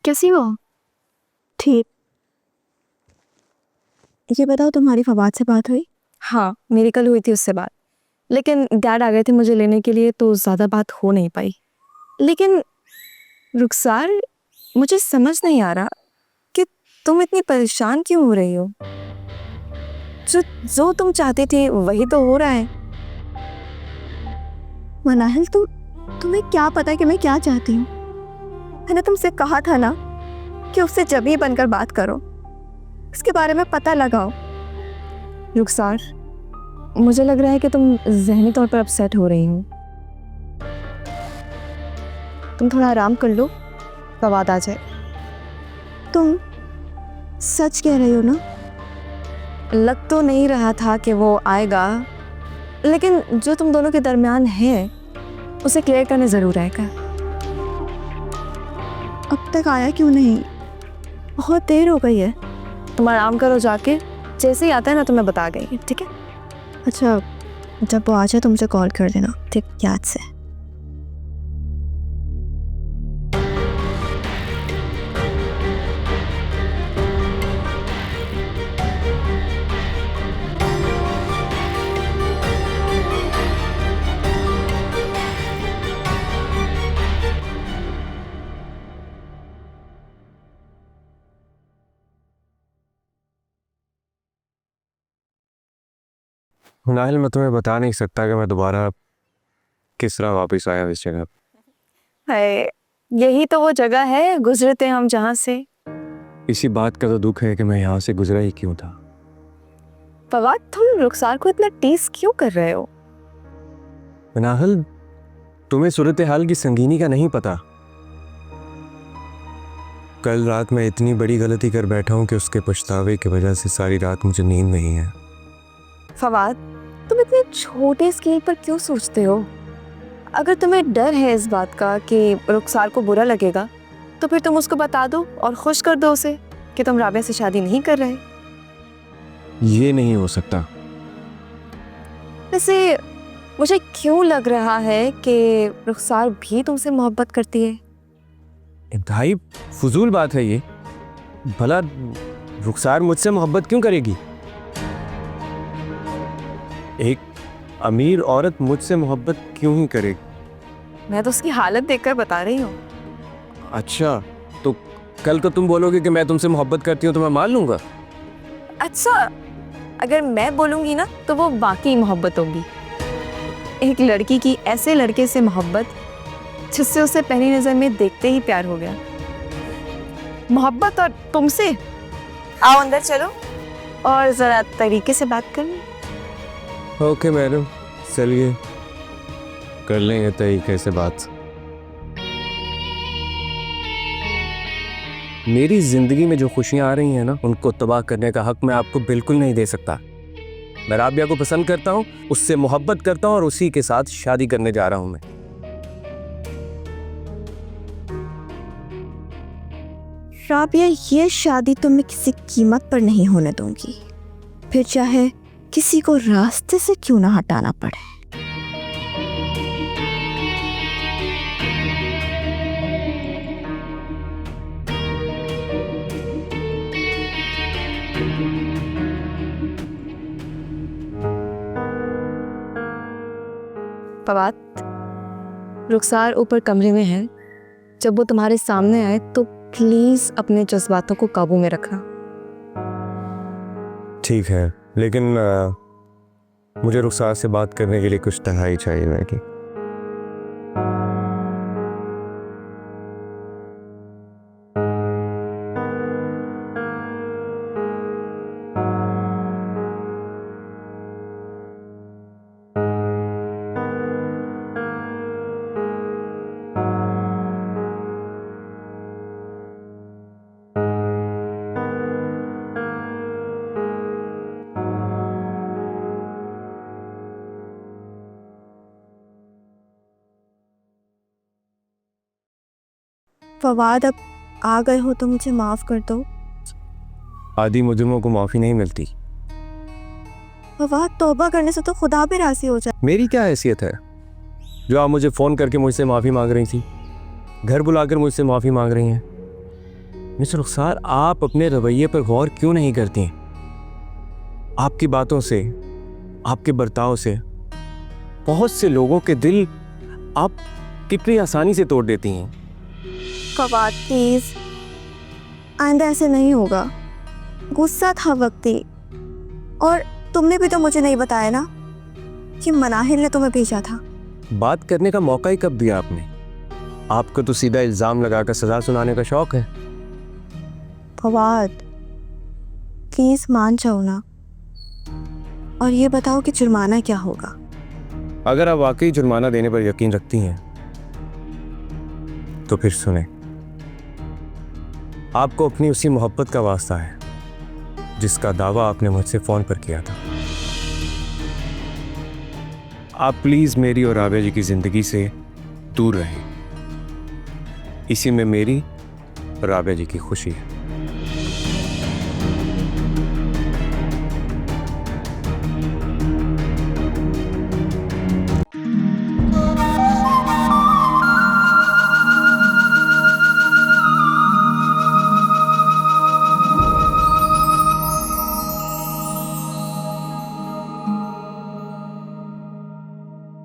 कैसी हो? ठीक। ये बताओ तुम्हारी फवाद से बात हुई? हाँ, मेरी कल हुई थी उससे बात, लेकिन डैड आ गए थे मुझे लेने के लिए तो ज़्यादा बात हो नहीं पाई। लेकिन रुखसार, मुझे समझ नहीं आ रहा कि तुम इतनी परेशान क्यों हो रही हो। जो जो तुम चाहती थी वही तो हो रहा है। मनाहिल, तुम्हें क्या पता है कि मैं क्या चाहती हूँ? मैंने तुमसे कहा था ना कि उससे जबी बनकर बात करो, इसके बारे में पता लगाओ। रुखसार, मुझे लग रहा है कि तुम ज़हनी तौर पर अपसेट हो रही हो। तुम थोड़ा आराम कर लो, फवाद आ जाए। तुम सच कह रही हो ना? लग तो नहीं रहा था कि वो आएगा, लेकिन जो तुम दोनों के दरमियान है उसे क्लियर करने ज़रूर आएगा। अब तक आया क्यों नहीं? बहुत देर हो गई है। तुम आराम करो जाके, जैसे ही आता है ना तो मैं बता गई, ठीक है? अच्छा, जब वो आ जाए तुमसे कॉल कर देना, ठीक? याद से। नाहिल, मैं तुम्हें बता नहीं सकता कि मैं दोबारा किस तरह वापस आया इस जगह। हाय, यही तो वो जगह है गुजरे थे हम जहाँ से। इसी बात का तो दुख है कि मैं यहाँ से गुजरा ही क्यों था। फवाद, तुम रुखसार को इतना टीस क्यों कर रहे हो? नाहिल, तुम्हें सूरत हाल की संगीनी का नहीं पता। कल रात मैं इतनी बड़ी गलती कर बैठा हूँ कि उसके पछतावे की वजह से सारी रात मुझे नींद नहीं है। फवाद, तुम इतने छोटे स्केल पर क्यों सोचते हो? अगर तुम्हें डर है इस बात का कि रुखसार को बुरा लगेगा तो फिर तुम उसको बता दो और खुश कर दो उसे कि तुम राबिया से शादी नहीं कर रहे। ये नहीं हो सकता। वैसे मुझे क्यों लग रहा है कि रुखसार भी तुमसे मोहब्बत करती है। इंतहाई फजूल बात है ये। भला रुखसार मुझसे मोहब्बत क्यों करेगी? एक अमीर औरत मुझसे मोहब्बत क्यों ही करेगी? मैं तो उसकी हालत देखकर बता रही हूँ। अच्छा, तो कल तो तुम बोलोगे कि मैं तुमसे मोहब्बत करती हूँ तो मैं मान लूंगा। अच्छा, अगर मैं बोलूँगी ना तो वो बाकी मोहब्बत होगी। एक लड़की की ऐसे लड़के से मोहब्बत जिससे उसे पहली नज़र में देखते ही प्यार हो गया। मोहब्बत और तुमसे? आओ अंदर चलो और ज़रा तरीके से बात करें। ओके मैडम, चलिए कर लेंगे तरीके से बात। मेरी जिंदगी में जो खुशियां आ रही हैं ना, उनको तबाह करने का हक मैं आपको बिल्कुल नहीं दे सकता। मैं राबिया को पसंद करता हूँ, उससे मोहब्बत करता हूँ और उसी के साथ शादी करने जा रहा हूँ मैं। राबिया, ये शादी तो मैं किसी कीमत पर नहीं होने दूंगी, फिर चाहे किसी को रास्ते से क्यों ना हटाना पड़े। फवाद, रुखसार ऊपर कमरे में है। जब वो तुम्हारे सामने आए तो प्लीज़ अपने जज्बातों को काबू में रखना। ठीक है, लेकिन मुझे रुखसार से बात करने के लिए कुछ तन्हाई चाहिए मैगी। फवाद, अब आ गए हो तो मुझे माफ कर दो। आदि मुजरिमों को माफी नहीं मिलती। फवाद, तौबा करने से तो खुदा भी राजी हो जाए। मेरी क्या हैसियत है जो आप मुझे फोन करके मुझसे माफी मांग रही थी, घर बुलाकर मुझसे माफी मांग रही हैं? मिस रुखसार, आप अपने रवैये पर गौर क्यों नहीं करती? आपकी बातों से, आपके बर्ताव से बहुत से लोगों के दिल आप कितनी आसानी से तोड़ देती हैं। फवाद प्लीज, आइंदा ऐसे नहीं होगा। गुस्सा था वक्ती, और तुमने भी तो मुझे नहीं बताया ना कि मनाहिल ने तुम्हें भेजा था। बात करने का मौका ही कब दिया आपने? आपको तो सीधा इल्जाम लगाकर सजा सुनाने का शौक है। फवाद प्लीज मान जाओ ना, और ये बताओ कि जुर्माना क्या होगा। अगर आप वाकई जुर्माना देने पर यकीन रखती हैं तो फिर सुने, आपको अपनी उसी मोहब्बत का वास्ता है जिसका दावा आपने मुझसे फोन पर किया था। आप प्लीज मेरी और राबिया जी की जिंदगी से दूर रहें। इसी में मेरी और राबिया जी की खुशी है।